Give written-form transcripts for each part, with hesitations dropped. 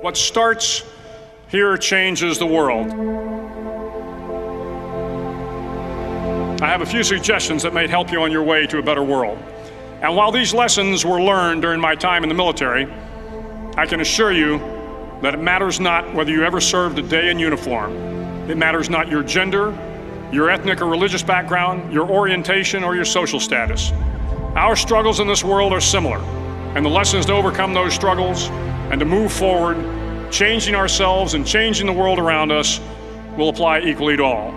What starts here changes the world. I have a few suggestions that may help you on your way to a better world. And while these lessons were learned during my time in the military, I can assure you that it matters not whether you ever served a day in uniform. It matters not your gender, your ethnic or religious background, your orientation, or your social status. Our struggles in this world are similar, and the lessons to overcome those struggles and to move forward, changing ourselves and changing the world around us, will apply equally to all.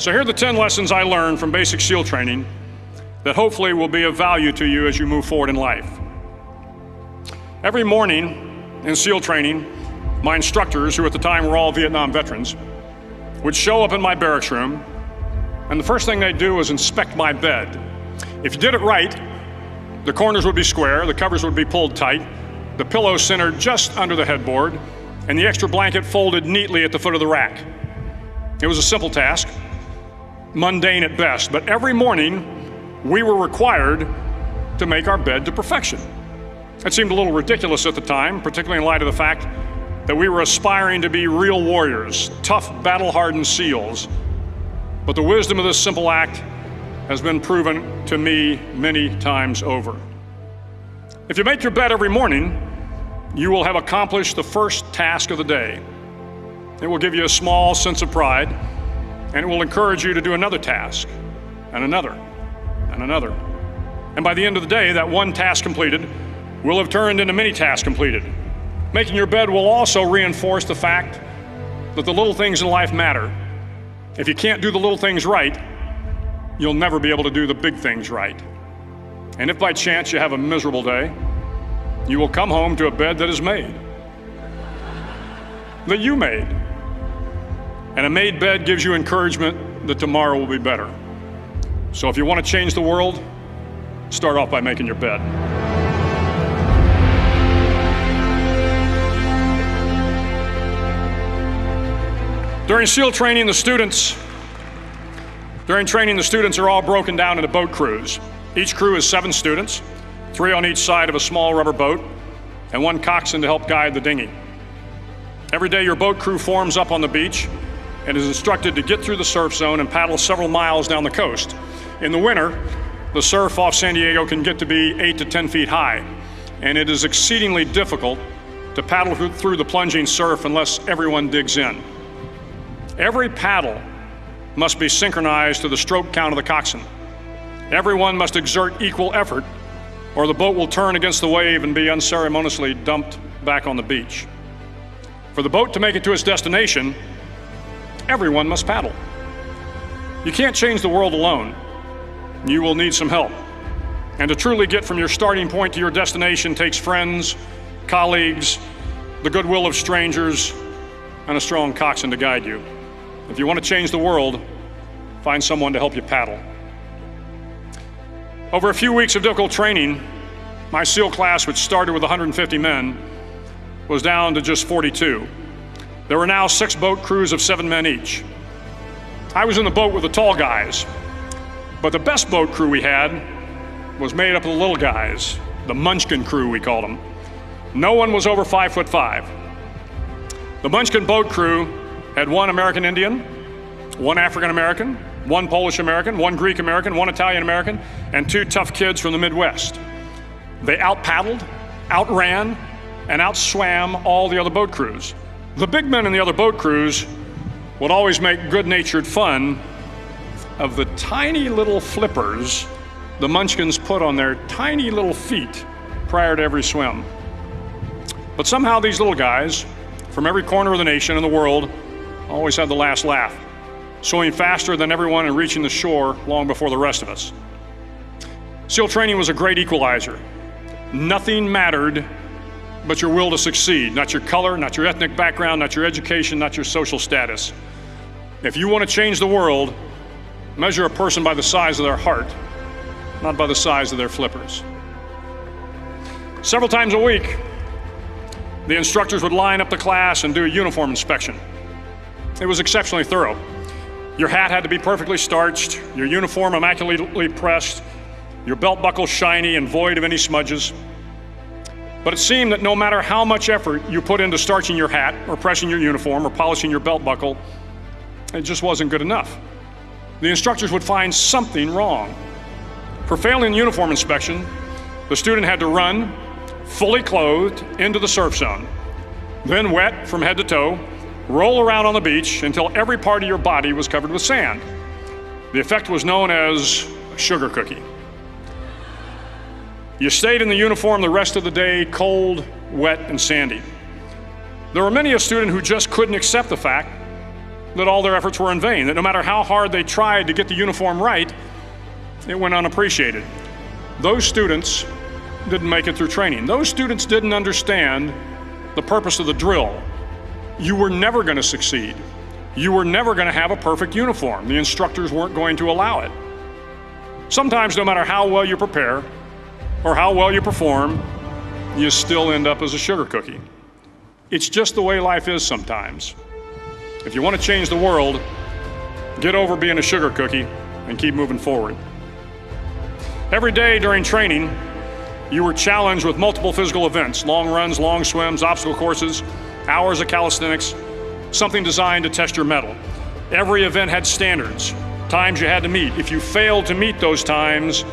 So here are the 10 lessons I learned from basic SEAL training that hopefully will be of value to you as you move forward in life. Every morning in SEAL training, my instructors, who at the time were all Vietnam veterans, would show up in my barracks room, and the first thing they'd do was inspect my bed. If you did it right, the corners would be square, the covers would be pulled tight, the pillow centered just under the headboard, and the extra blanket folded neatly at the foot of the rack. It was a simple task, mundane at best, but every morning we were required to make our bed to perfection. It seemed a little ridiculous at the time, particularly in light of the fact that we were aspiring to be real warriors, tough, battle-hardened SEALs. But the wisdom of this simple act has been proven to me many times over. If you make your bed every morning, you will have accomplished the first task of the day. It will give you a small sense of pride, and it will encourage you to do another task, and another, and another. And by the end of the day, that one task completed will have turned into many tasks completed. Making your bed will also reinforce the fact that the little things in life matter. If you can't do the little things right, you'll never be able to do the big things right. And if by chance you have a miserable day, you will come home to a bed that is made, that you made. And a made bed gives you encouragement that tomorrow will be better. So if you want to change the world, start off by making your bed. During SEAL training, the students are all broken down into boat crews. Each crew is 7 students, 3 on each side of a small rubber boat, and 1 coxswain to help guide the dinghy. Every day your boat crew forms up on the beach and is instructed to get through the surf zone and paddle several miles down the coast. In the winter, the surf off San Diego can get to be 8 to 10 feet high, and it is exceedingly difficult to paddle through the plunging surf unless everyone digs in. Every paddle must be synchronized to the stroke count of the coxswain. Everyone must exert equal effort, or the boat will turn against the wave and be unceremoniously dumped back on the beach. For the boat to make it to its destination, everyone must paddle. You can't change the world alone. You will need some help. And to truly get from your starting point to your destination takes friends, colleagues, the goodwill of strangers, and a strong coxswain to guide you. If you want to change the world, find someone to help you paddle. Over a few weeks of difficult training, my SEAL class, which started with 150 men, was down to just 42. There were now 6 boat crews of 7 men each. I was in the boat with the tall guys, but the best boat crew we had was made up of the little guys, the Munchkin crew, we called them. No one was over 5'5". The Munchkin boat crew had 1 American Indian, 1 African American, 1 Polish American, 1 Greek American, 1 Italian American, and 2 tough kids from the Midwest. They out-paddled, outran, and outswam all the other boat crews. The big men in the other boat crews would always make good-natured fun of the tiny little flippers the Munchkins put on their tiny little feet prior to every swim. But somehow these little guys from every corner of the nation and the world always had the last laugh, swimming faster than everyone and reaching the shore long before the rest of us. SEAL training was a great equalizer. Nothing mattered but your will to succeed, not your color, not your ethnic background, not your education, not your social status. If you want to change the world, measure a person by the size of their heart, not by the size of their flippers. Several times a week, the instructors would line up the class and do a uniform inspection. It was exceptionally thorough. Your hat had to be perfectly starched, your uniform immaculately pressed, your belt buckle shiny and void of any smudges. But it seemed that no matter how much effort you put into starching your hat or pressing your uniform or polishing your belt buckle, it just wasn't good enough. The instructors would find something wrong. For failing the uniform inspection, the student had to run, fully clothed, into the surf zone. Then wet from head to toe, roll around on the beach until every part of your body was covered with sand. The effect was known as a sugar cookie. You stayed in the uniform the rest of the day, cold, wet, and sandy. There were many a student who just couldn't accept the fact that all their efforts were in vain, that no matter how hard they tried to get the uniform right, it went unappreciated. Those students didn't make it through training. Those students didn't understand the purpose of the drill. You were never going to succeed. You were never going to have a perfect uniform. The instructors weren't going to allow it. Sometimes, no matter how well you prepare or how well you perform, you still end up as a sugar cookie. It's just the way life is sometimes. If you want to change the world, get over being a sugar cookie and keep moving forward. Every day during training, you were challenged with multiple physical events: long runs, long swims, obstacle courses, hours of calisthenics, something designed to test your mettle. Every event had standards, times you had to meet. If you failed to meet those times,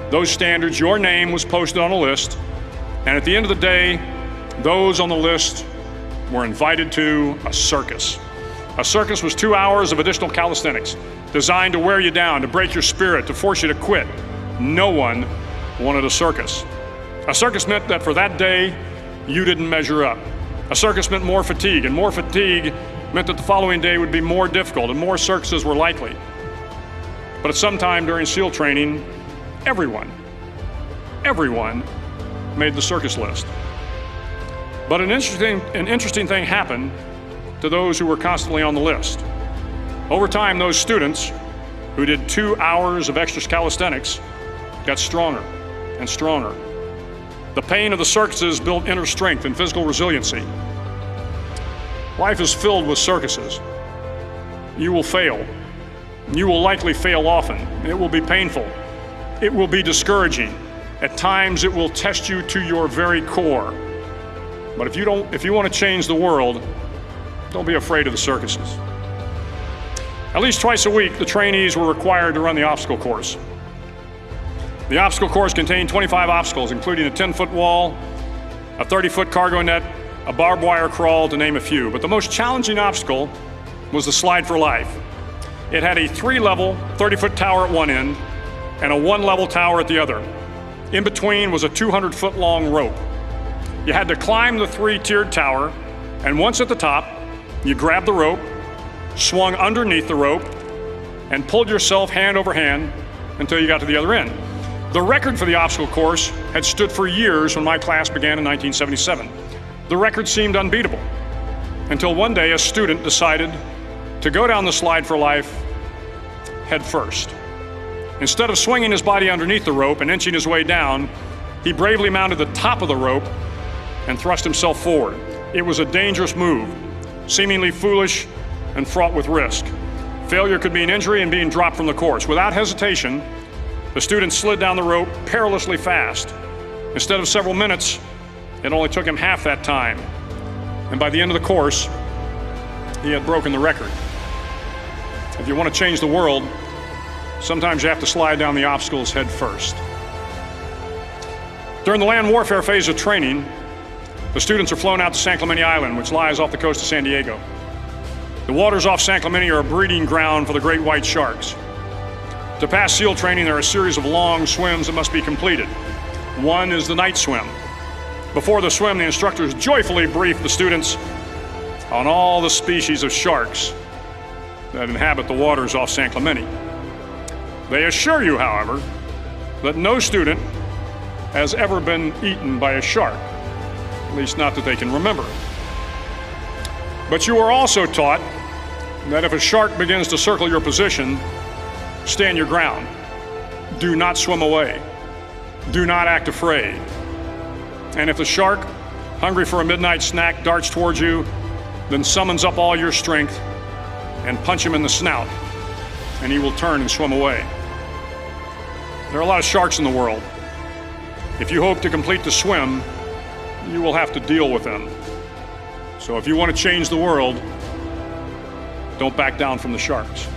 those standards, your name was posted on a list, and at the end of the day, those on the list were invited to a circus. A circus was 2 hours of additional calisthenics, designed to wear you down, to break your spirit, to force you to quit. No one wanted a circus. A circus meant that for that day, you didn't measure up. A circus meant more fatigue, and more fatigue meant that the following day would be more difficult and more circuses were likely. But at some time during SEAL training, everyone made the circus list. But an interesting thing happened to those who were constantly on the list. Over time, those students who did 2 hours of extra calisthenics got stronger and stronger. The pain of the circuses built inner strength and physical resiliency. Life is filled with circuses. You will fail. You will likely fail often. It will be painful. It will be discouraging. At times, it will test you to your very core. But if you want to change the world, don't be afraid of the circuses. At least twice a week, the trainees were required to run the obstacle course. The obstacle course contained 25 obstacles, including a 10-foot wall, a 30-foot cargo net, a barbed wire crawl, to name a few. But the most challenging obstacle was the slide for life. It had a 3-level, 30-foot tower at one end and a 1-level tower at the other. In between was a 200-foot long rope. You had to climb the 3-tiered tower, and once at the top, you grabbed the rope, swung underneath the rope, and pulled yourself hand over hand until you got to the other end. The record for the obstacle course had stood for years when my class began in 1977. The record seemed unbeatable until one day a student decided to go down the slide for life head first. Instead of swinging his body underneath the rope and inching his way down, he bravely mounted the top of the rope and thrust himself forward. It was a dangerous move, seemingly foolish and fraught with risk. Failure could mean injury and being dropped from the course. Without hesitation, the student slid down the rope perilously fast. Instead of several minutes, it only took him half that time. And by the end of the course, he had broken the record. If you want to change the world, sometimes you have to slide down the obstacles head first. During the land warfare phase of training, the students are flown out to San Clemente Island, which lies off the coast of San Diego. The waters off San Clemente are a breeding ground for the great white sharks. To pass SEAL training, there are a series of long swims that must be completed. One is the night swim. Before the swim, the instructors joyfully brief the students on all the species of sharks that inhabit the waters off San Clemente. They assure you, however, that no student has ever been eaten by a shark, at least not that they can remember. But you are also taught that if a shark begins to circle your position, stand your ground. Do not swim away. Do not act afraid. And if the shark, hungry for a midnight snack, darts towards you, then summons up all your strength and punch him in the snout, and he will turn and swim away. There are a lot of sharks in the world. If you hope to complete the swim, you will have to deal with them. So if you want to change the world, don't back down from the sharks.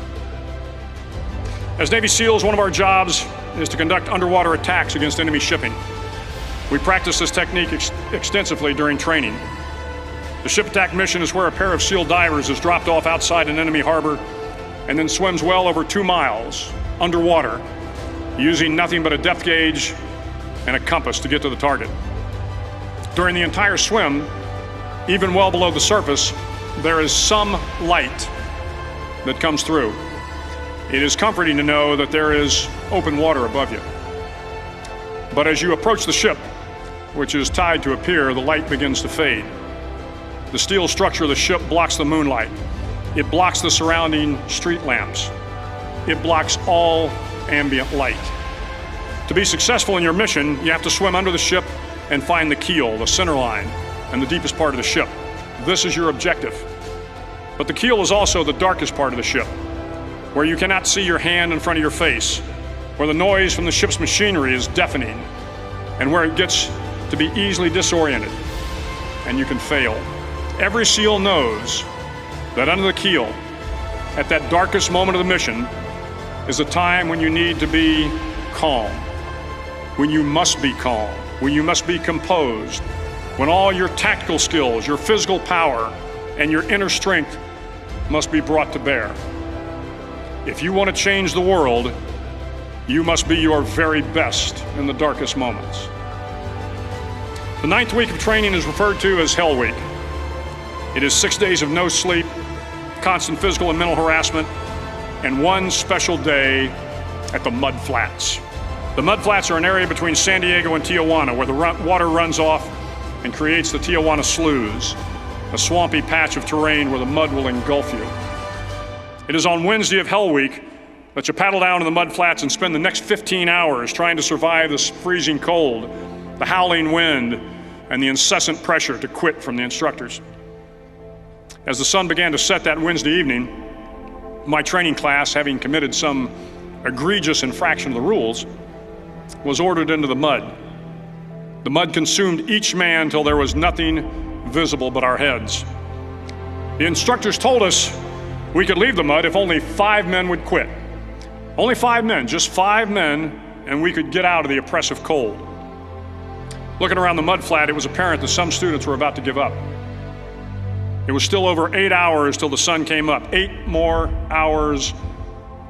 As Navy SEALs, one of our jobs is to conduct underwater attacks against enemy shipping. We practice this technique extensively during training. The ship attack mission is where a pair of SEAL divers is dropped off outside an enemy harbor and then swims well over 2 miles underwater, using nothing but a depth gauge and a compass to get to the target. During the entire swim, even well below the surface, there is some light that comes through. It is comforting to know that there is open water above you. But as you approach the ship, which is tied to a pier, the light begins to fade. The steel structure of the ship blocks the moonlight. It blocks the surrounding street lamps. It blocks all ambient light. To be successful in your mission, you have to swim under the ship and find the keel, the center line, and the deepest part of the ship. This is your objective. But the keel is also the darkest part of the ship, where you cannot see your hand in front of your face, where the noise from the ship's machinery is deafening, and where it gets to be easily disoriented, and you can fail. Every SEAL knows that under the keel, at that darkest moment of the mission, is a time when you need to be calm, when you must be calm, when you must be composed, when all your tactical skills, your physical power, and your inner strength must be brought to bear. If you want to change the world, you must be your very best in the darkest moments. The 9th week of training is referred to as Hell Week. It is 6 days of no sleep, constant physical and mental harassment, and one special day at the Mud Flats. The Mud Flats are an area between San Diego and Tijuana where the water runs off and creates the Tijuana Sloughs, a swampy patch of terrain where the mud will engulf you. It is on Wednesday of Hell Week that you paddle down to the Mud Flats and spend the next 15 hours trying to survive this freezing cold, the howling wind, and the incessant pressure to quit from the instructors. As the sun began to set that Wednesday evening, my training class, having committed some egregious infraction of the rules, was ordered into the mud. The mud consumed each man till there was nothing visible but our heads. The instructors told us we could leave the mud if only 5 men would quit. Only 5 men, just 5 men, and we could get out of the oppressive cold. Looking around the mud flat, it was apparent that some students were about to give up. It was still over 8 hours till the sun came up. 8 more hours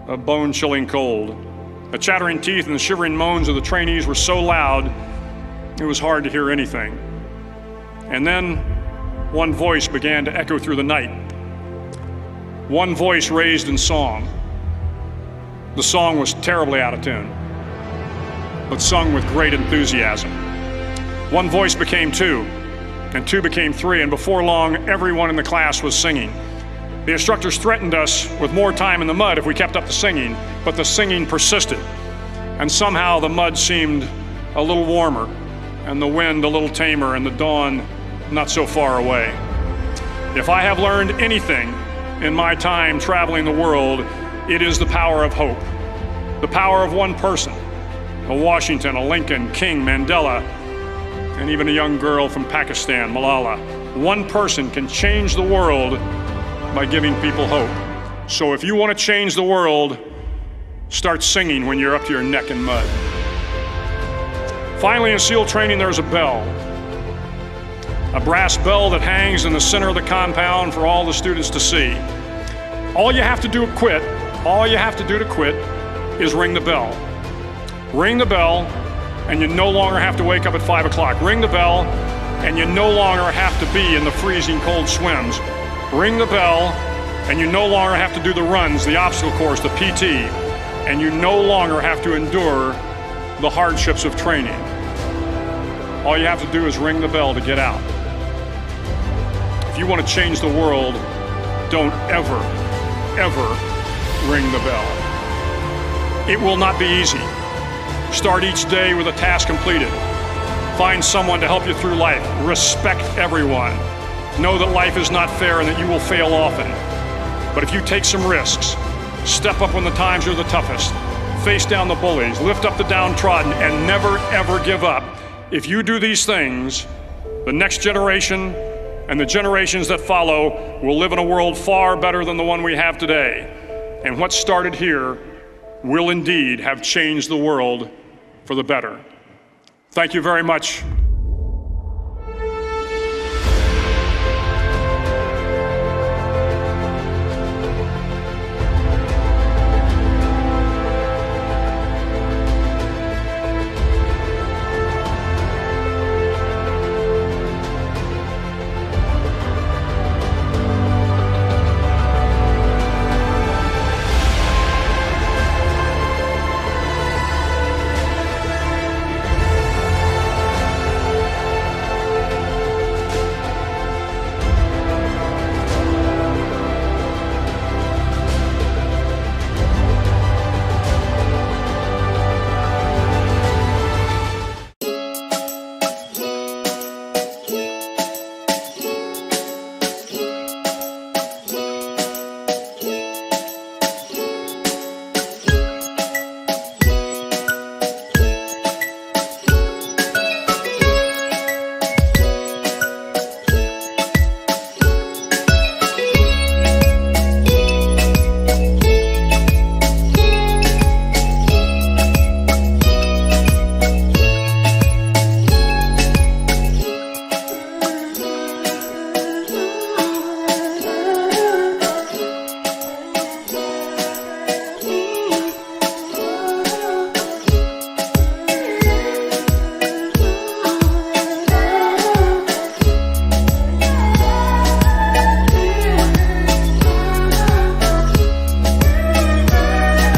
of bone-chilling cold. The chattering teeth and the shivering moans of the trainees were so loud, it was hard to hear anything. And then one voice began to echo through the night. One voice raised in song. The song was terribly out of tune, but sung with great enthusiasm. One voice became 2, and 2 became 3, and before long, everyone in the class was singing. The instructors threatened us with more time in the mud if we kept up the singing, but the singing persisted. And somehow the mud seemed a little warmer, and the wind a little tamer, and the dawn not so far away. If I have learned anything in my time traveling the world, it is the power of hope. The power of one person, a Washington, a Lincoln, King, Mandela, and even a young girl from Pakistan, Malala. One person can change the world by giving people hope. So if you want to change the world, start singing when you're up to your neck in mud. Finally, in SEAL training, there's a bell. A brass bell that hangs in the center of the compound for all the students to see. All you have to do to quit, is ring the bell. Ring the bell, and you no longer have to wake up at 5 o'clock. Ring the bell, and you no longer have to be in the freezing cold swims. Ring the bell, and you no longer have to do the runs, the obstacle course, the PT, and you no longer have to endure the hardships of training. All you have to do is ring the bell to get out. If you want to change the world, don't ever, ever ring the bell. It will not be easy. Start each day with a task completed. Find someone to help you through life. Respect everyone. Know that life is not fair and that you will fail often. But if you take some risks, step up when the times are the toughest, face down the bullies, lift up the downtrodden, and never, ever give up. If you do these things, the next generation and the generations that follow will live in a world far better than the one we have today. And what started here will indeed have changed the world for the better. Thank you very much.